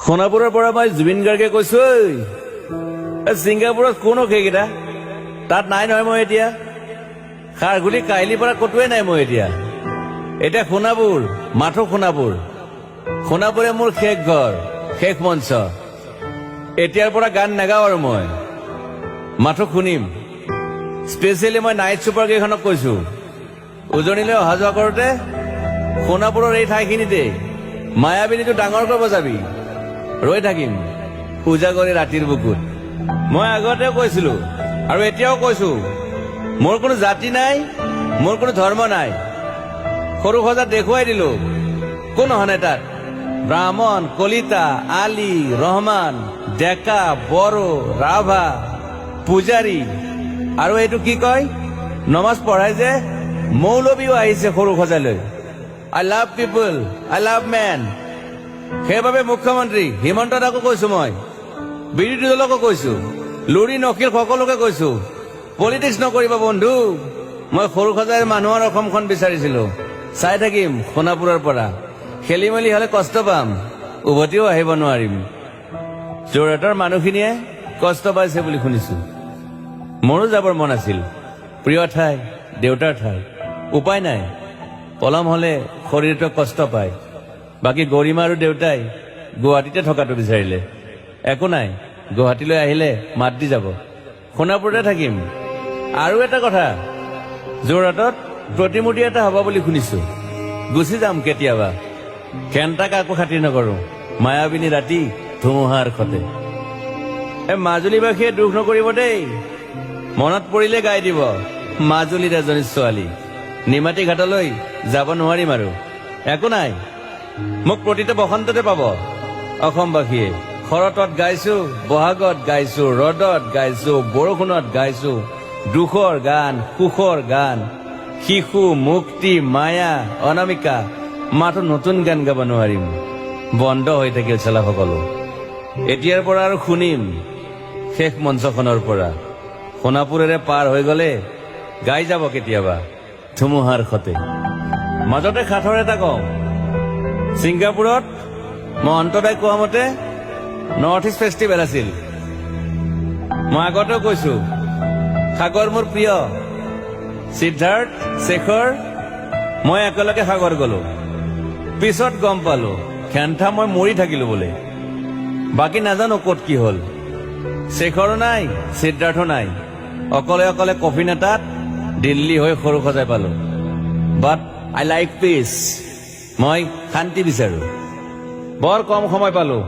সোণাপুৰৰ পৰা মই জুবিন গাৰ্গে কৈছো, ছিংগাপুৰত কোনো সেইকেইটা তাত নাই নহয়। মই এতিয়া খাৰঘুলি কাহিলীৰ পৰা কতোৱে নাই। মই এতিয়া সোণাপুৰ, মাথো সোণাপুৰ। সোণাপুৰে মোৰ শেষ ঘৰ, শেষ মঞ্চ। এতিয়াৰ পৰা গান নাগাওঁ আৰু মই মাথো শুনিম। স্পেচিয়েলি মই নাইট ছুপাৰ কেইখনক কৈছো, উজনিলৈ অহা যোৱা কৰোতে সোণাপুৰৰ এই ঠাইখিনিতে মায়াবিনীটো ডাঙৰকৈ বজাবি। ৰৈ থাকিম উজাগৰি ৰাতিৰ বুকুত। মই আগতেও কৈছিলো আৰু এতিয়াও কৈছো, মোৰ কোনো জাতি নাই, মোৰ কোনো ধৰ্ম নাই। সৰু সজাত দেখুৱাই দিলো কোন হনে তাত ব্ৰাহ্মণ, কলিতা, আলী, ৰহমান, ডেকা, বড়ো, ৰাভা, পূজাৰী আৰু এইটো কি কয় নমাজ পঢ়াই যে মৌলবীও আহিছে সৰু সজালৈ। I love people, I love man. সেইবাবে মুখ্যমন্ত্ৰী হিমন্ত দাকো কৈছো, মই বিৰোধী দলকো কৈছো, লুৰি নকিল সকলোকে কৈছো, পলিটিক্স নকৰিবা বন্ধু। মই সৰু সজাইৰ মানুহৰ অসমখন বিচাৰিছিলো। চাই থাকিম সোণাপুৰৰ পৰা। খেলি মেলি হলে কষ্ট পাম, উভতিও আহিব নোৱাৰিম। যোৰহাটৰ মানুহখিনিয়ে কষ্ট পাইছে বুলি শুনিছো। মোৰো যাবৰ মন আছিল। প্ৰিয় ঠাই, দেউতাৰ ঠাই। উপায় নাই, পলম হলে শৰীৰটো কষ্ট পায়। বাকী গৰিমা আৰু দেউতাই গুৱাহাটীতে থকাটো বিচাৰিলে। একো নাই, গুৱাহাটীলৈ আহিলে মাত দি যাব। সোণাপুৰতে থাকিম। আৰু এটা কথা, যোৰহাটত প্ৰতিমূৰ্তি এটা হ'ব বুলি শুনিছো। গুচি যাম কেতিয়াবা। ঘেণ্টা কাকো খাতিৰ নকৰো। মায়াবিনী ৰাতি ধুমুহাৰ সতে। মাজুলীবাসীয়ে দুখ নকৰিব দেই। মনত পৰিলে গাই দিব মাজুলীৰ এজনী ছোৱালী। নিমাতী ঘাটলৈ যাব নোৱাৰিম আৰু। একো নাই, মোক প্ৰতিটো বসন্ততে পাব অসমবাসীয়ে। শৰতত গাইছো, বহাগত গাইছো, ৰ'দত গাইছো, বৰষুণত গাইছো। দুখৰ গান, সুখৰ গান, শিশু, মুক্তি, মায়া, অনামিকা। মাথো নতুন গান গাব নোৱাৰিম। বন্ধ হৈ থাকিল চেলা সকলো। এতিয়াৰ পৰা আৰু শুনিম শেষ মঞ্চখনৰ পৰা। সোণাপুৰেৰে পাৰ হৈ গলে গাই যাব কেতিয়াবা ধুমুহাৰ সতে। মাজতে সাঁথৰ এটা কওঁ, ছিংগাপুৰত মহন্তদাই কোৱা মতে নৰ্থ ইষ্ট ফেষ্টিভেল আছিল। মই আগতেও কৈছো, সাগৰ মোৰ প্ৰিয়। সিদ্ধাৰ্থ, শেখৰ, মই একেলগে সাগৰ গলো। পিছত গম পালো ঘেণ্টা মই মৰি থাকিলো বোলে। বাকী নাজানো ক'ত কি হল। শেখৰো নাই, সিদ্ধাৰ্থো নাই। অকলে অকলে কফি নেতাত দিল্লী হৈ সৰু সজাই পালো। বাট আই লাইক পিচ। মই শান্তি বিচাৰো। বৰ কম সময় পালো।